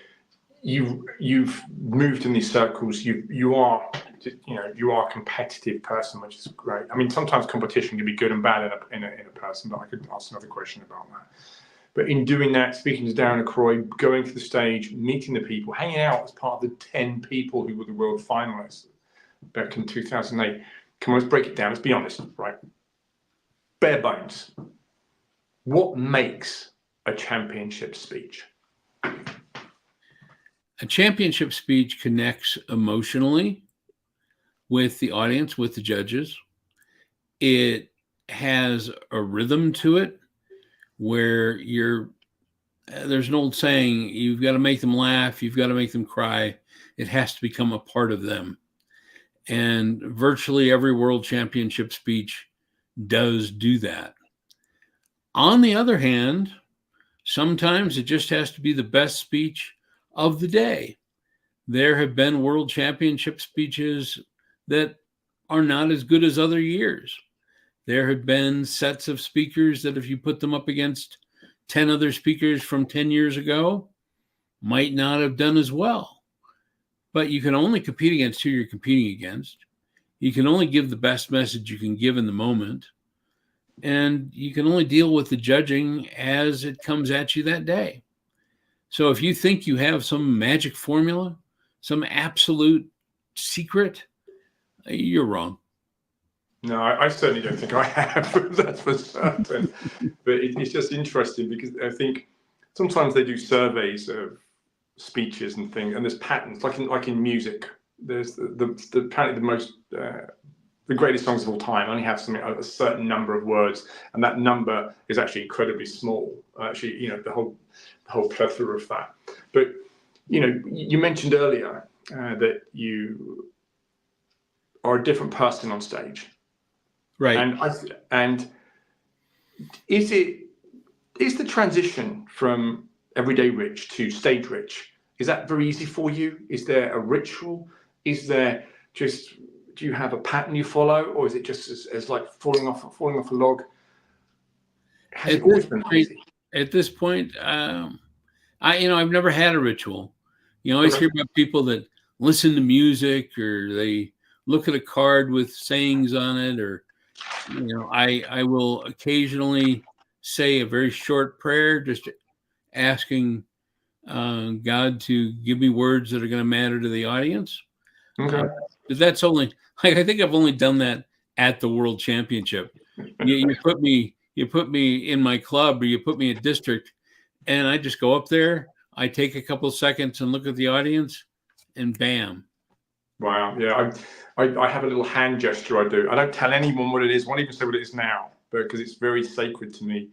you've moved in these circles. You are a competitive person, which is great. I mean, sometimes competition can be good and bad in a person, but I could ask another question about that. But in doing that, speaking to Darren LaCroix, going to the stage, meeting the people, hanging out as part of the 10 people who were the world finalists back in 2008. Come on, let's break it down. Let's be honest, right? Bare bones. What makes a championship speech? A championship speech connects emotionally with the audience, with the judges. It has a rhythm to it where there's an old saying, you've got to make them laugh, you've got to make them cry. It has to become a part of them. And virtually every world championship speech does do that. On the other hand, sometimes it just has to be the best speech of the day. There have been world championship speeches that are not as good as other years. There have been sets of speakers that if you put them up against 10 other speakers from 10 years ago, might not have done as well. But you can only compete against who you're competing against. You can only give the best message you can give in the moment. And you can only deal with the judging as it comes at you that day. So if you think you have some magic formula, some absolute secret, you're wrong. No, I certainly don't think I have. That's for certain. But it's just interesting because I think sometimes they do surveys of speeches and things, and there's patterns, like in music. There's apparently the greatest songs of all time only have a certain number of words, and that number is actually incredibly small. Actually, the whole plethora of that. But you mentioned earlier that you are a different person on stage. Right. And is the transition from everyday Rich to stage Rich, is that very easy for you? Is there a ritual? Is there do you have a pattern you follow, or is it just as like falling off a log? Has it always been easy? At this point, I've never had a ritual. You always hear about people that listen to music or they look at a card with sayings on it, or I will occasionally say a very short prayer, just asking God to give me words that are going to matter to the audience. Okay. But that's only, I think I've only done that at the World Championship. You put me in my club, or you put me in district, and I just go up there. I take a couple of seconds and look at the audience, and bam. Wow. Yeah. I have a little hand gesture I do. I don't tell anyone what it is. I won't even say what it is now, because it's very sacred to me.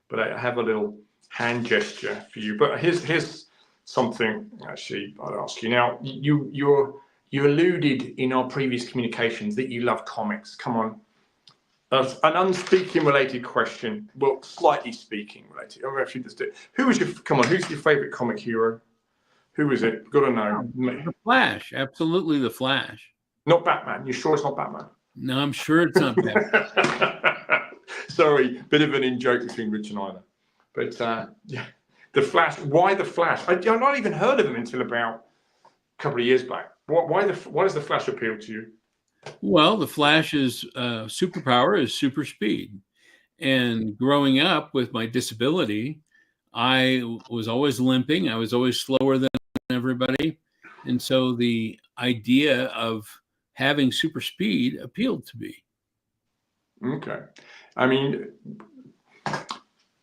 But I have a little hand gesture for you. But here's something actually I'd ask you. Now, you alluded in our previous communications that you love comics. Come on. An unspeaking related question. Well, slightly speaking related. I'm actually just who's your favorite comic hero? Who is it? Got to know. The Flash. Absolutely the Flash. Not Batman. You sure it's not Batman? No, I'm sure it's not Batman. Sorry, bit of an in-joke between Rich and I. But yeah, the Flash. Why the Flash? I've not even heard of him until about a couple of years back. Why does the Flash appeal to you? Well, the Flash's superpower is super speed. And growing up with my disability, I was always limping. I was always slower than everybody. And so the idea of having super speed appealed to me. Okay. I mean,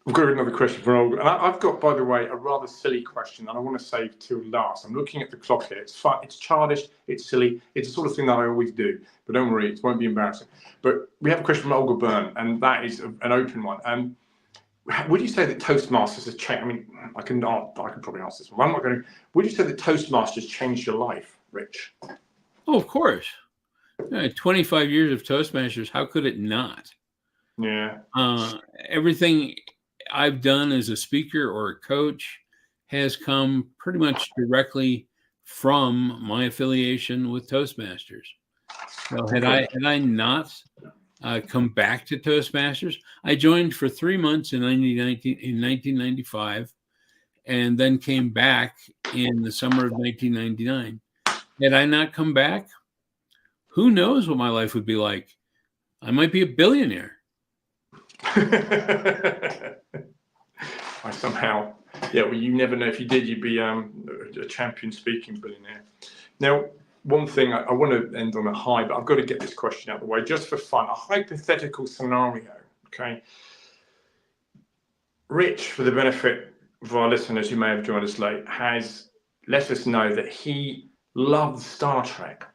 we've got another question from Olga. And I've got, by the way, a rather silly question that I want to save till last. I'm looking at the clock here. It's fun, it's childish, it's silly. It's the sort of thing that I always do. But don't worry, it won't be embarrassing. But we have a question from Olga Byrne, and that is an open one. Would you say that Toastmasters has changed? I mean, I can probably answer this one. I'm not going to. Would you say that Toastmasters changed your life, Rich? Oh, of course. 25 years of Toastmasters. How could it not? Yeah. Everything I've done as a speaker or a coach has come pretty much directly from my affiliation with Toastmasters. So had I not come back to Toastmasters, I joined for 3 months in 1995, and then came back in the summer of 1999. Had I not come back, who knows what my life would be like? I might be a billionaire. I somehow, yeah, well, you never know. If you did, you'd be a champion speaking billionaire. Now, one thing I want to end on a high, but I've got to get this question out of the way just for fun. A hypothetical scenario, okay? Rich, for the benefit of our listeners who may have joined us late, has let us know that he loves Star Trek.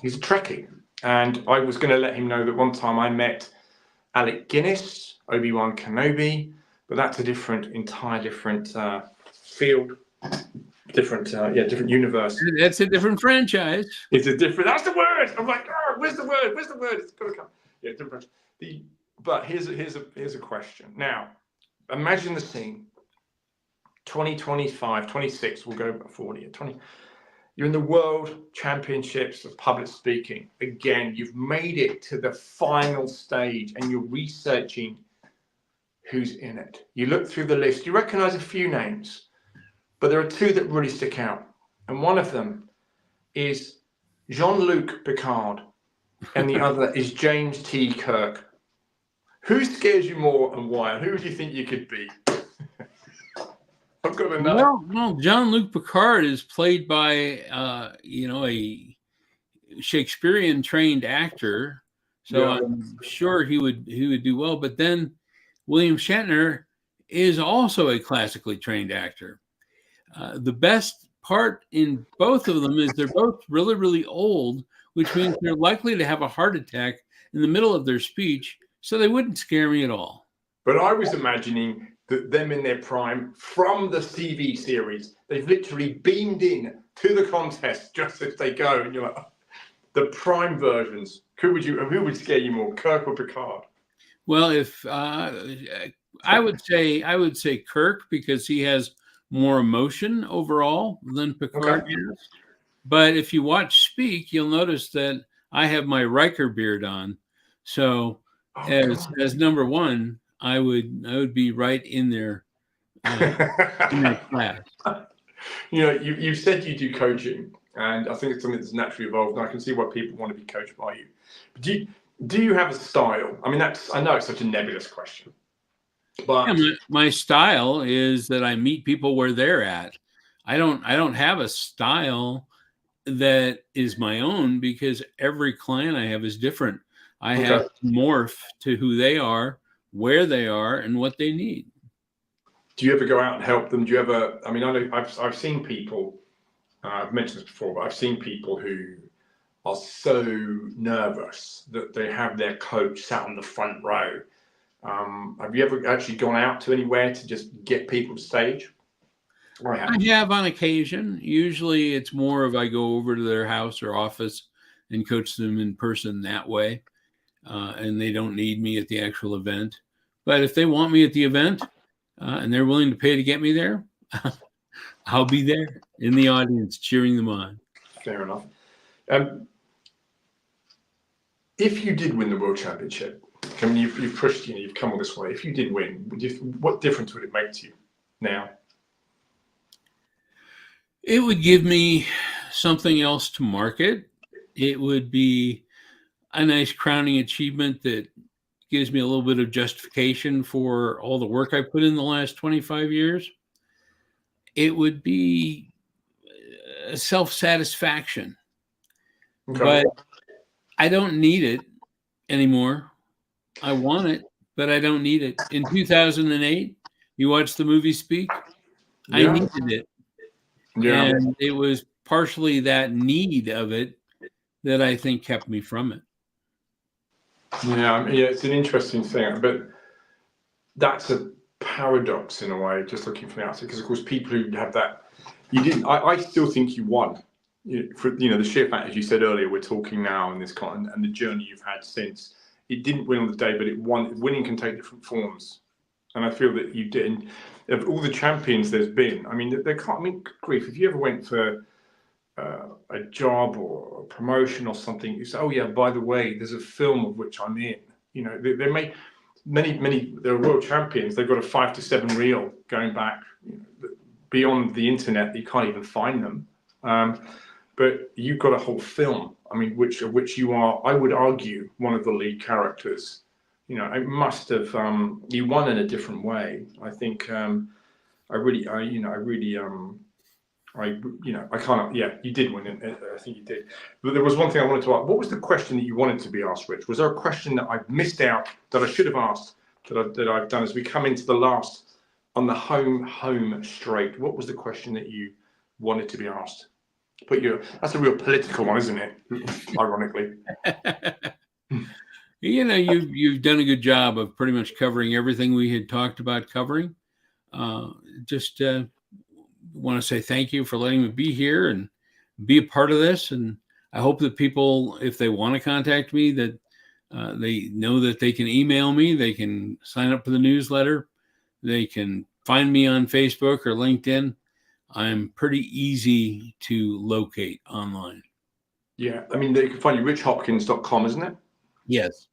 He's a Trekkie. And I was going to let him know that one time I met Alec Guinness, Obi-Wan Kenobi, but that's a entire different field, different universe. That's a different franchise. It's a different. That's the word. I'm like, oh, where's the word? Where's the word? It's got to come. Yeah, different. But here's a question. Now, imagine the scene. 2025, 26. We'll go 40. 20. You're in the World Championships of Public Speaking. Again, you've made it to the final stage, and you're researching who's in it. You look through the list. You recognize a few names, but there are two that really stick out. And one of them is Jean-Luc Picard, and the other is James T. Kirk. Who scares you more and why? And who do you think you could be? I've got to know. Well, Jean-Luc Picard is played by a Shakespearean trained actor, so yeah. I'm sure he would do well. But then William Shatner is also a classically trained actor. The best part in both of them is they're both really, really old, which means they're likely to have a heart attack in the middle of their speech, so they wouldn't scare me at all. But I was imagining that them in their prime from the TV series, they've literally beamed in to the contest just as they go, and you're like, oh, the prime versions. Who would scare you more, Kirk or Picard? Well, if I would say Kirk, because he has more emotion overall than Picard has. But if you watch Speak, you'll notice that I have my Riker beard on. So as number one, I would be right in there in that class. You said you do coaching, and I think it's something that's naturally evolved, and I can see why people want to be coached by you. But do you have a style? I mean, I know it's such a nebulous question, but yeah, my style is that I meet people where they're at. I don't have a style that is my own, because every client I have is different. I have to morph to who they are, where they are, and what they need. Do you ever go out and help them? Do you ever? I mean, I know I've seen people. I've mentioned this before, but I've seen people who are so nervous that they have their coach sat on the front row. Have you ever actually gone out to anywhere to just get people to stage? I have on occasion. Usually it's more of I go over to their house or office and coach them in person that way. And they don't need me at the actual event. But if they want me at the event and they're willing to pay to get me there, I'll be there in the audience cheering them on. Fair enough. If you did win the World Championship, I mean, you've pushed, you've come all this way. If you did win, what difference would it make to you now? It would give me something else to market. It would be a nice crowning achievement that gives me a little bit of justification for all the work I put in the last 25 years. it would be self-satisfaction. Okay. But I don't need it anymore. I want it, but I don't need it. In 2008, you watched the movie Speak? I Yeah. needed it. Yeah. And it was partially that need of it that I think kept me from it. Yeah. Yeah. It's an interesting thing, but that's a paradox in a way, just looking from the outside, because of course people who have that, you didn't. I still think you won. For the sheer fact, as you said earlier, we're talking now in this content and the journey you've had since. It didn't win on the day, but it won. Winning can take different forms, and I feel that you did. And of all the champions there's been, I mean, there can't. I mean, good grief, if you ever went for a job or a promotion or something, you say, "Oh yeah, by the way, there's a film of which I'm in." There may many. There are world champions. They've got a 5 to 7 reel going back beyond the internet. You can't even find them. But you've got a whole film. I mean, which you are, I would argue, one of the lead characters. It must have you won in a different way. I think I can't. Yeah, you did win it. I think you did. But there was one thing I wanted to ask. What was the question that you wanted to be asked, Rich? Was there a question that I've missed out that I should have asked that I've done as we come into the last on the home straight? What was the question that you wanted to be asked? That's a real political one, isn't it? Ironically. You've done a good job of pretty much covering everything we had talked about covering. Just want to say thank you for letting me be here and be a part of this. And I hope that people, if they want to contact me, that they know that they can email me, they can sign up for the newsletter, they can find me on Facebook or LinkedIn. I'm pretty easy to locate online. Yeah, I mean, they can find you richhopkins.com, isn't it? Yes.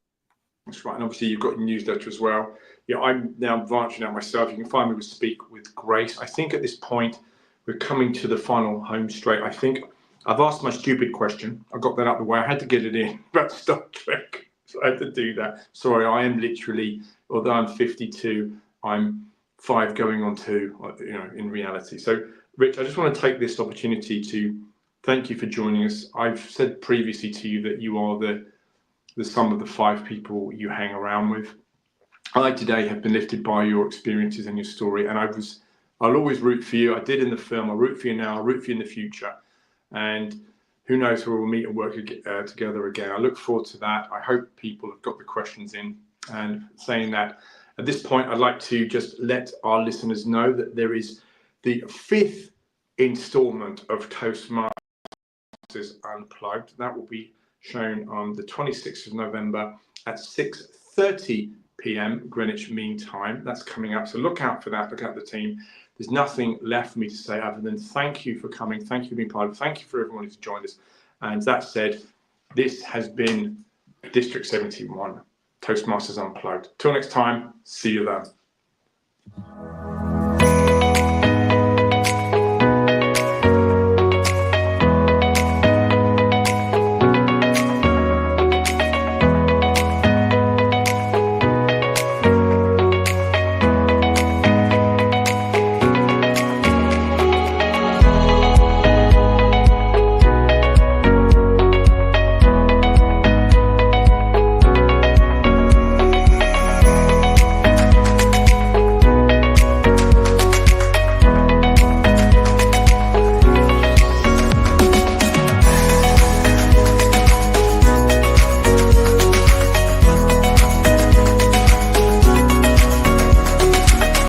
That's right. And obviously you've got your newsletter as well. Yeah, I'm now branching out myself. You can find me with Speak with Grace. I think at this point, we're coming to the final home straight. I think I've asked my stupid question. I got that out of the way. I had to get it in about Star Trek. So I had to do that. Sorry, I am literally, although I'm 52, I'm 5 going on 2, in reality. So, Rich, I just want to take this opportunity to thank you for joining us. I've said previously to you that you are the sum of the 5 people you hang around with. I today have been lifted by your experiences and your story, and I'll always root for you. I did in the film. I'll root for you now. I'll root for you in the future, and who knows where we'll meet and work together again. I look forward to that. I hope people have got the questions in. And saying that, at this point, I'd like to just let our listeners know that there is the 5th installment of Toastmasters Unplugged. That will be shown on the 26th of November at 6:30 p.m. Greenwich Mean Time. That's coming up. So look out for that. Look out for the team. There's nothing left for me to say other than thank you for coming. Thank you for being part of it. Thank you for everyone who's joined us. And that said, this has been District 71, Toastmasters Unplugged. Till next time, see you then.